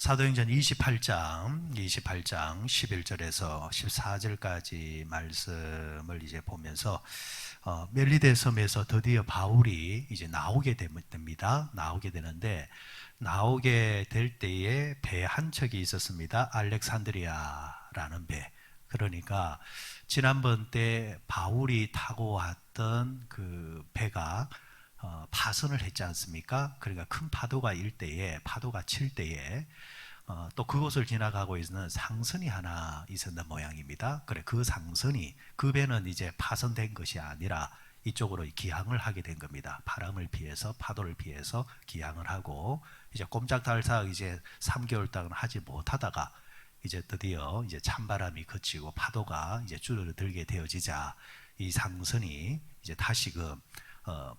사도행전 28장 11절에서 14절까지 말씀을 이제 보면서 멜리데 섬에서 드디어 바울이 이제 나오게 됩니다. 나오게 되는데 나오게 될 때에 배 한 척이 있었습니다. 알렉산드리아라는 배. 그러니까 지난번 때 바울이 타고 왔던 그 배가 파선을 했지 않습니까? 그러니까 큰 파도가 일 때에, 파도가 칠 때에 또 그곳을 지나가고 있는 상선이 하나 있었는 모양입니다. 그래, 그 상선이, 그 배는 이제 파선된 것이 아니라 이쪽으로 기항을 하게 된 겁니다. 바람을 피해서, 파도를 피해서 기항을 하고, 이제 꼼짝달싹 이제 3개월 동안 하지 못하다가 이제 드디어 이제 찬바람이 그치고 파도가 이제 줄어들게 되어지자 이 상선이 이제 다시금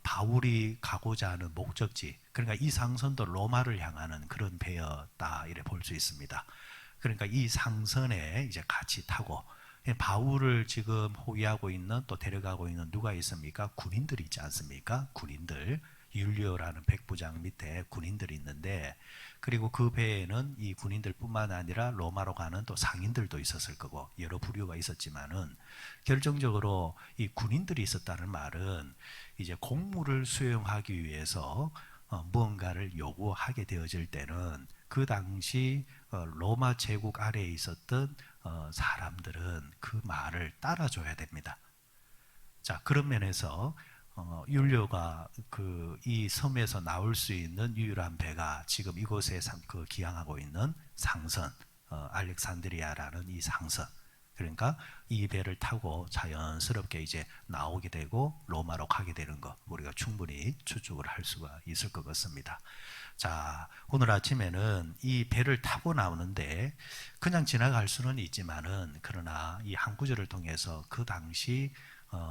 바울이 가고자 하는 목적지, 그러니까 이 상선도 로마를 향하는 그런 배였다 이래 볼 수 있습니다. 그러니까 이 상선에 이제 같이 타고 바울을 지금 호위하고 있는, 또 데려가고 있는 누가 있습니까? 군인들이 있지 않습니까? 군인들, 율리오라는 백부장 밑에 군인들이 있는데, 그리고 그 배에는 이 군인들뿐만 아니라 로마로 가는 또 상인들도 있었을 거고 여러 부류가 있었지만은, 결정적으로 이 군인들이 있었다는 말은 이제 공무를 수행하기 위해서 무언가를 요구하게 되어질 때는 그 당시 로마 제국 아래에 있었던 사람들은 그 말을 따라줘야 됩니다. 자, 그런 면에서 율료가 이 섬에서 나올 수 있는 유일한 배가 지금 이곳에 기항하고 있는 상선, 알렉산드리아라는 이 상선. 그러니까 이 배를 타고 자연스럽게 이제 나오게 되고 로마로 가게 되는 것, 우리가 충분히 추측을 할 수가 있을 것 같습니다. 자, 오늘 아침에는 이 배를 타고 나오는데 그냥 지나갈 수는 있지만은, 그러나 이 한 구절을 통해서 그 당시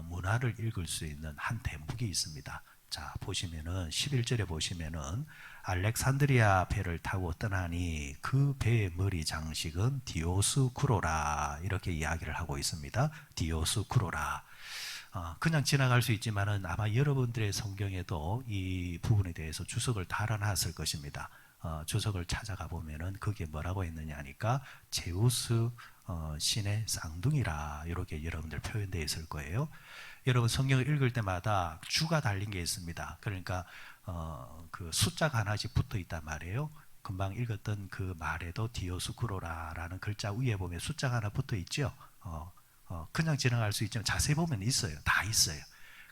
문화를 읽을 수 있는 한 대목이 있습니다. 자, 보시면은 11절에 보시면은 알렉산드리아 배를 타고 떠나니 그 배의 머리 장식은 디오스쿠로라, 이렇게 이야기를 하고 있습니다. 디오스쿠로라. 그냥 지나갈 수 있지만은 아마 여러분들의 성경에도 이 부분에 대해서 주석을 달아놨을 것입니다. 주석을 찾아가 보면은 그게 뭐라고 했느냐 하니까 제우스 신의 쌍둥이라, 이렇게 여러분들 표현되어 있을 거예요. 여러분 성경을 읽을 때마다 주가 달린 게 있습니다. 그러니까 그 숫자가 하나씩 붙어 있단 말이에요. 금방 읽었던 그 말에도 디오스쿠로라라는 글자 위에 보면 숫자가 하나 붙어 있죠. 그냥 지나갈 수 있지만 자세히 보면 있어요. 다 있어요.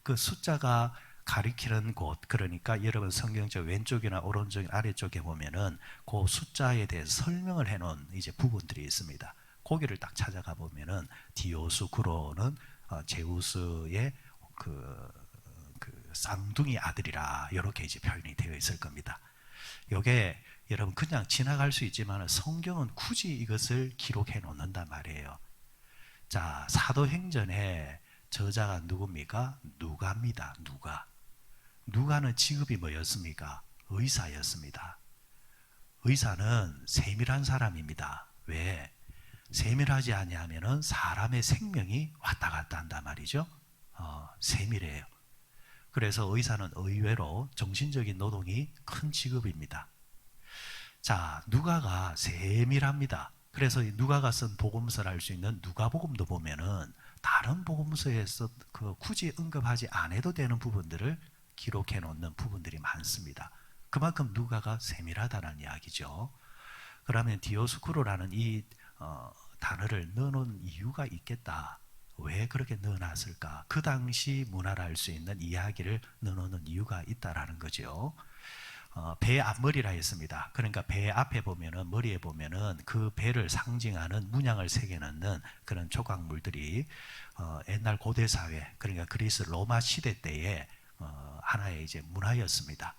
그 숫자가 가리키는 곳, 그러니까 여러분 성경적 왼쪽이나 오른쪽 아래쪽에 보면은 그 숫자에 대해서 설명을 해놓은 이제 부분들이 있습니다. 거기를 딱 찾아가 보면은 디오스쿠로는 제우스의 그 쌍둥이 아들이라, 이렇게 이제 표현이 되어 있을 겁니다. 이게 여러분 그냥 지나갈 수 있지만 성경은 굳이 이것을 기록해 놓는단 말이에요. 자, 사도행전의 저자가 누굽니까? 누가입니다. 누가는 직업이 뭐였습니까? 의사였습니다. 의사는 세밀한 사람입니다. 왜? 세밀하지 아니하면은 사람의 생명이 왔다 갔다 한단 말이죠. 세밀해요. 그래서 의사는 의외로 정신적인 노동이 큰 직업입니다. 자, 누가가 세밀합니다. 그래서 누가가 쓴 복음서를 알 수 있는 누가복음도 보면은 다른 복음서에서 굳이 언급하지 않아도 되는 부분들을 기록해 놓는 부분들이 많습니다. 그만큼 누가가 세밀하다는 이야기죠. 그러면 디오스쿠로라는 이 단어를 넣어놓은 이유가 있겠다. 왜 그렇게 넣어놨을까? 그 당시 문화를 알 수 있는 이야기를 넣어놓는 이유가 있다라는 거죠. 배 앞머리라 했습니다. 그러니까 배 앞에 보면은, 머리에 보면은 그 배를 상징하는 문양을 새겨넣는 그런 조각물들이 옛날 고대 사회, 그러니까 그리스 로마 시대 때에 하나의 이제 문화였습니다.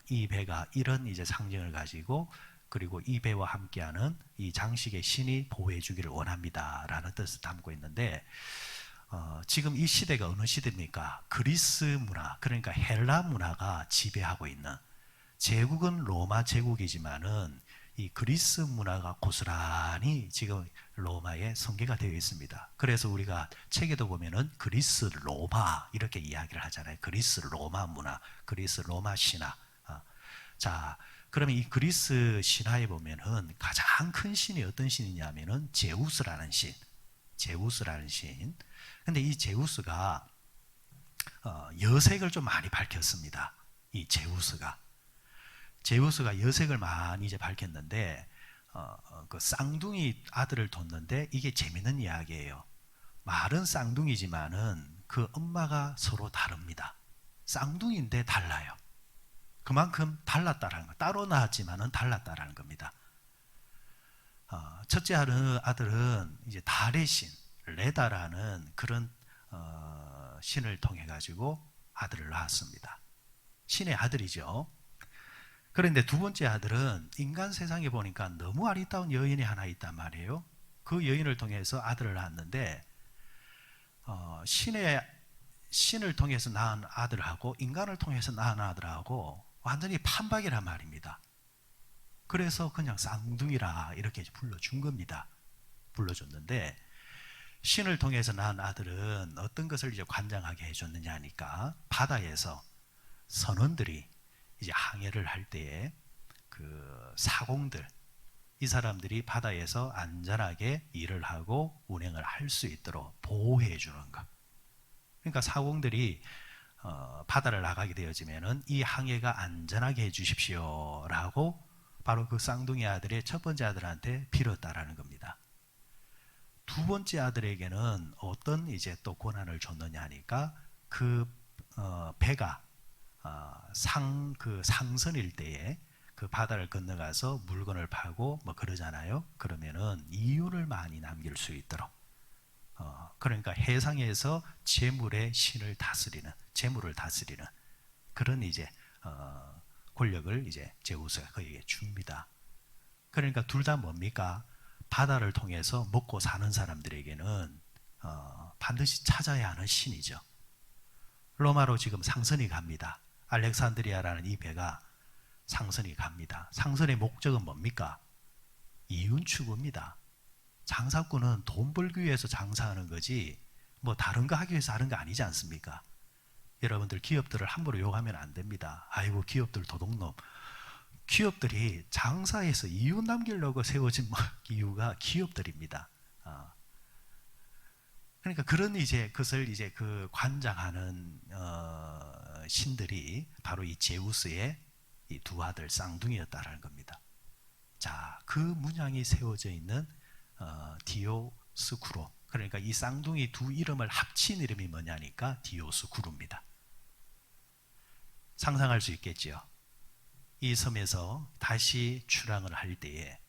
이 배가 이런 이제 상징을 가지고, 그리고 이 배와 함께하는 이 장식의 신이 보호해 주기를 원합니다라는 뜻을 담고 있는데, 지금 이 시대가 어느 시대입니까? 그리스 문화, 그러니까 헬라 문화가 지배하고 있는, 제국은 로마 제국이지만은 이 그리스 문화가 고스란히 지금 로마에 성계가 되어 있습니다. 그래서 우리가 책에도 보면은 그리스 로마 이렇게 이야기를 하잖아요. 그리스 로마 문화, 그리스 로마 신화. 자, 그러면 이 그리스 신화에 보면은 가장 큰 신이 어떤 신이냐면은 제우스라는 신. 제우스라는 신. 근데 이 제우스가 여색을 좀 많이 밝혔습니다. 이 제우스가 여색을 많이 이제 밝혔는데 그 쌍둥이 아들을 뒀는데 이게 재밌는 이야기예요. 말은 쌍둥이지만은 그 엄마가 서로 다릅니다. 쌍둥이인데 달라요. 그만큼 달랐다라는 거. 따로 낳았지만은 달랐다라는 겁니다. 첫째 아들은 이제 달의 신 레다라는 그런 신을 통해 가지고 아들을 낳았습니다. 신의 아들이죠. 그런데 두 번째 아들은 인간 세상에 보니까 너무 아리따운 여인이 하나 있단 말이에요. 그 여인을 통해서 아들을 낳았는데 신을 통해서 낳은 아들하고 인간을 통해서 낳은 아들하고 완전히 판박이란 말입니다. 그래서 그냥 쌍둥이라 이렇게 불러준 겁니다. 불러줬는데 신을 통해서 낳은 아들은 어떤 것을 이제 관장하게 해줬느냐 하니까 바다에서 선원들이 이제 항해를 할 때에 그 사공들 이 사람들이 바다에서 안전하게 일을 하고 운행을 할 수 있도록 보호해 주는 것. 그러니까 사공들이 바다를 나가게 되어지면은 이 항해가 안전하게 해주십시오라고 바로 그 쌍둥이 아들의 첫 번째 아들한테 빌었다라는 겁니다. 두 번째 아들에게는 어떤 이제 또 권한을 줬느냐 하니까 그 배가 그 상선일 때에 그 바다를 건너가서 물건을 파고 뭐 그러잖아요. 그러면은 이윤을 많이 남길 수 있도록 그러니까 해상에서 재물의 신을 다스리는 재물을 다스리는 그런 이제 권력을 이제 제우스가 그에게 줍니다. 그러니까 둘 다 뭡니까? 바다를 통해서 먹고 사는 사람들에게는 반드시 찾아야 하는 신이죠. 로마로 지금 상선이 갑니다. 알렉산드리아라는 이 배가 상선이 갑니다. 상선의 목적은 뭡니까? 이윤 추구입니다. 장사꾼은 돈 벌기 위해서 장사하는 거지 뭐 다른 거 하기 위해서 하는 거 아니지 않습니까? 여러분들 기업들을 함부로 욕하면 안 됩니다. 아이고 기업들 도둑놈. 기업들이 장사해서 이윤 남기려고 세워진 이유가 기업들입니다. 그러니까 그런 이제 그것을 이제 그 관장하는 신들이 바로 이 제우스의 이 두 아들 쌍둥이였다라는 겁니다. 자, 그 문양이 세워져 있는 디오스쿠로. 그러니까 이 쌍둥이 두 이름을 합친 이름이 뭐냐니까 디오스쿠루입니다. 상상할 수 있겠지요. 이 섬에서 다시 출항을 할 때에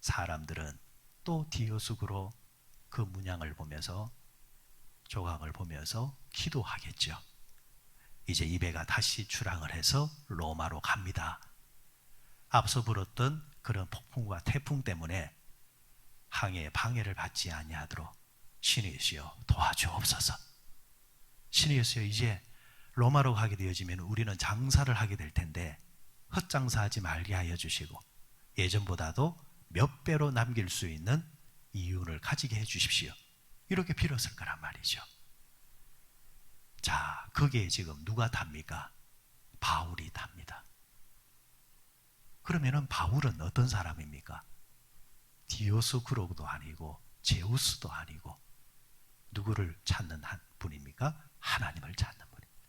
사람들은 또 디오스쿠로 그 문양을 보면서 조각을 보면서 기도하겠죠. 이제 이 배가 다시 출항을 해서 로마로 갑니다. 앞서 불었던 그런 폭풍과 태풍 때문에 항해에 방해를 받지 아니하도록 신이시여 도와주옵소서. 신이시여 이제 로마로 가게 되어지면 우리는 장사를 하게 될 텐데 헛장사하지 말게 하여 주시고 예전보다도 몇 배로 남길 수 있는 이윤을 가지게 해 주십시오. 이렇게 빌었을 거란 말이죠. 자, 거기에 지금 누가 탑니까? 바울이 탑니다. 그러면은 바울은 어떤 사람입니까? 디오스쿠로도 아니고 제우스도 아니고 누구를 찾는 한 분입니까? 하나님을 찾는 분입니다.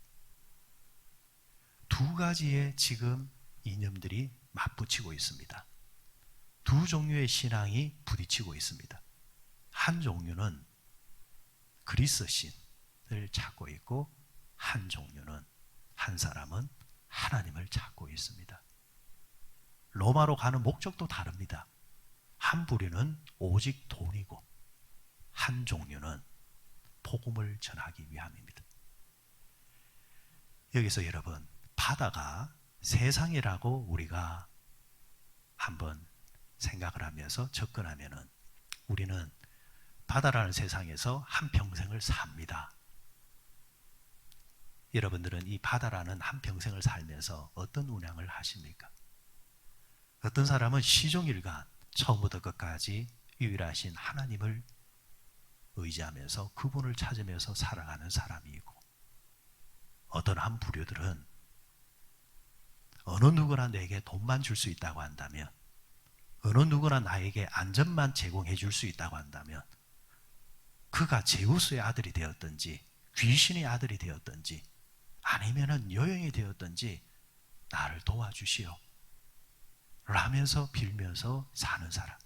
두 가지의 지금 이념들이 맞붙이고 있습니다. 두 종류의 신앙이 부딪히고 있습니다. 한 종류는 그리스 신을 찾고 있고 한 종류는 한 사람은 하나님을 찾고 있습니다. 로마로 가는 목적도 다릅니다. 한 부류는 오직 돈이고 한 종류는 복음을 전하기 위함입니다. 여기서 여러분 바다가 세상이라고 우리가 한번 생각을 하면서 접근하면은 우리는 바다라는 세상에서 한평생을 삽니다. 여러분들은 이 바다라는 한평생을 살면서 어떤 운항을 하십니까? 어떤 사람은 시종일관 처음부터 끝까지 유일하신 하나님을 의지하면서 그분을 찾으면서 살아가는 사람이 있고 어떤 한 부류들은 어느 누구나 내게 돈만 줄 수 있다고 한다면, 어느 누구나 나에게 안전만 제공해 줄 수 있다고 한다면, 그가 제우스의 아들이 되었든지 귀신의 아들이 되었든지 아니면은 여행이 되었든지 나를 도와주시오 라면서 빌면서 사는 사람.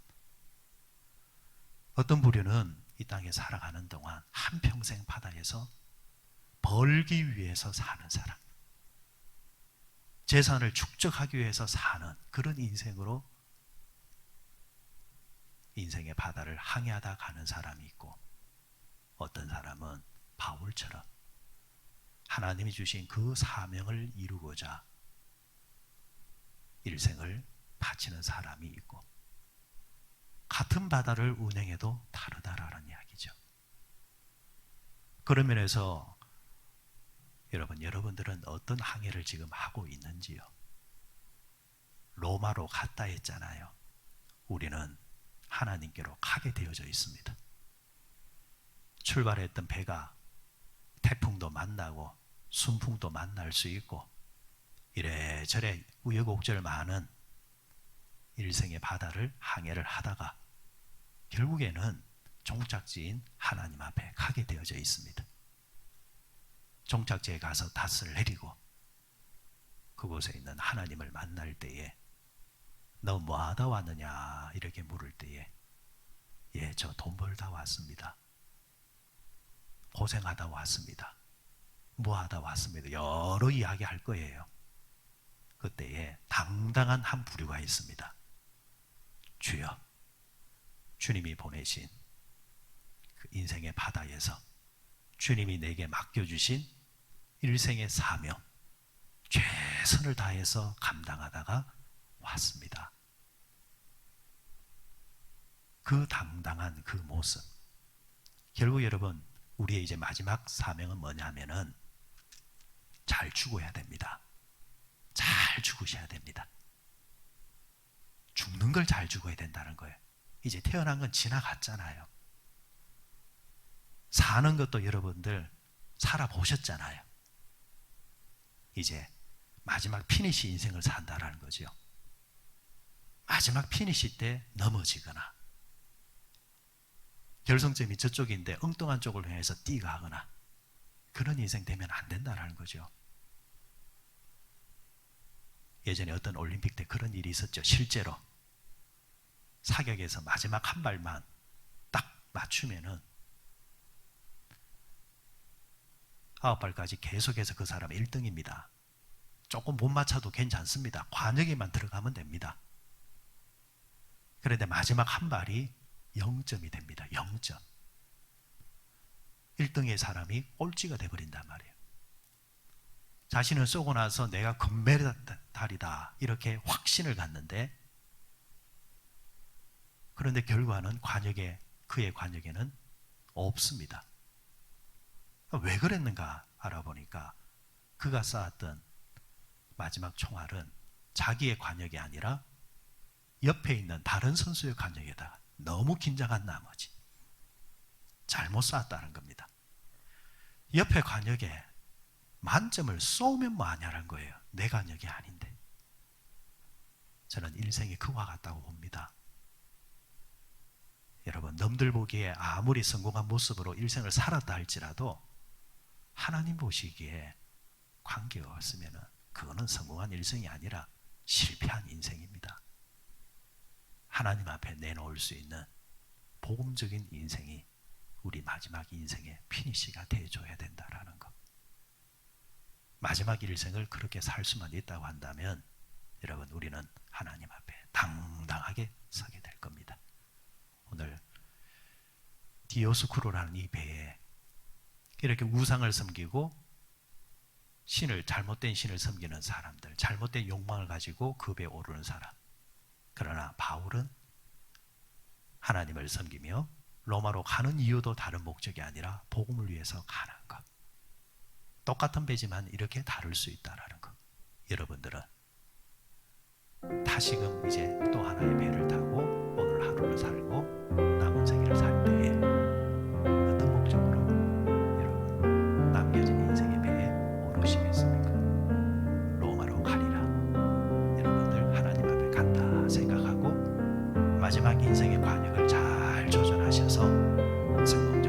어떤 부류는 이 땅에 살아가는 동안 한평생 바다에서 벌기 위해서 사는 사람, 재산을 축적하기 위해서 사는 그런 인생으로 인생의 바다를 항해하다 가는 사람이 있고, 어떤 사람은 바울처럼 하나님이 주신 그 사명을 이루고자 일생을 바치는 사람이 있고, 같은 바다를 운행해도 다르다라는 이야기죠. 그런 면에서 여러분들은 어떤 항해를 지금 하고 있는지요? 로마로 갔다 했잖아요. 우리는 하나님께로 가게 되어져 있습니다. 출발했던 배가 태풍도 만나고 순풍도 만날 수 있고 이래저래 우여곡절 많은 일생의 바다를 항해를 하다가 결국에는 종착지인 하나님 앞에 가게 되어져 있습니다. 종착지에 가서 닷을 내리고 그곳에 있는 하나님을 만날 때에 너 뭐하다 왔느냐 이렇게 물을 때에 예, 저 돈 벌다 왔습니다. 고생하다 왔습니다. 뭐하다 왔습니다. 여러 이야기 할 거예요. 그때에 당당한 한 부류가 있습니다. 주여, 주님이 보내신 그 인생의 바다에서 주님이 내게 맡겨주신 일생의 사명, 최선을 다해서 감당하다가 왔습니다. 그 당당한 그 모습, 결국 여러분 우리의 이제 마지막 사명은 뭐냐면은 잘 죽어야 됩니다. 잘 죽으셔야 됩니다. 죽는 걸 잘 죽어야 된다는 거예요. 이제 태어난 건 지나갔잖아요. 사는 것도 여러분들 살아보셨잖아요. 이제 마지막 피니시 인생을 산다라는 거죠. 마지막 피니시 때 넘어지거나 결승점이 저쪽인데 엉뚱한 쪽을 향해서 뛰어가거나 그런 인생 되면 안 된다는 거죠. 예전에 어떤 올림픽 때 그런 일이 있었죠. 실제로 사격에서 마지막 한 발만 딱 맞추면은 9발까지 계속해서 그 사람은 1등입니다. 조금 못 맞춰도 괜찮습니다. 관역에만 들어가면 됩니다. 그런데 마지막 한 발이 0점이 됩니다. 0점. 1등의 사람이 꼴찌가 돼버린단 말이에요. 자신을 쏘고 나서 내가 금메달이다 이렇게 확신을 갖는데, 그런데 결과는 그의 관역에는 없습니다. 왜 그랬는가 알아보니까 그가 쌓았던 마지막 총알은 자기의 관역이 아니라 옆에 있는 다른 선수의 관역에다가 너무 긴장한 나머지 잘못 쐈다는 겁니다. 옆에 관역에 만점을 쏘면 뭐하냐는 거예요. 내 관역이 아닌데. 저는 일생이 그와 같다고 봅니다. 여러분, 남들 보기에 아무리 성공한 모습으로 일생을 살았다 할지라도 하나님 보시기에 관계가 없으면 그거는 성공한 일생이 아니라 실패한 인생입니다. 하나님 앞에 내놓을 수 있는 복음적인 인생이 우리 마지막 인생의 피니시가 되어줘야 된다라는 것. 마지막 일생을 그렇게 살 수만 있다고 한다면 여러분, 우리는 하나님 앞에 당당하게 서게 될 겁니다. 오늘 디오스쿠로라는 이 배에 이렇게 우상을 섬기고 잘못된 신을 섬기는 사람들, 잘못된 욕망을 가지고 그 배에 오르는 사람. 그러나 바울은 하나님을 섬기며 로마로 가는 이유도 다른 목적이 아니라 복음을 위해서 가는 것. 똑같은 배지만 이렇게 다를 수 있다는 것. 여러분들은 다시금 이제 또 하나의 배를 타고 오늘 하루를 살고 남은 생애를 살 때에 어떤 목적으로 여러분 남겨진 인생의 배에 오르시겠습니까? 로마로 가리라. 마지막 인생의 관역을 잘 조절하셔서 성공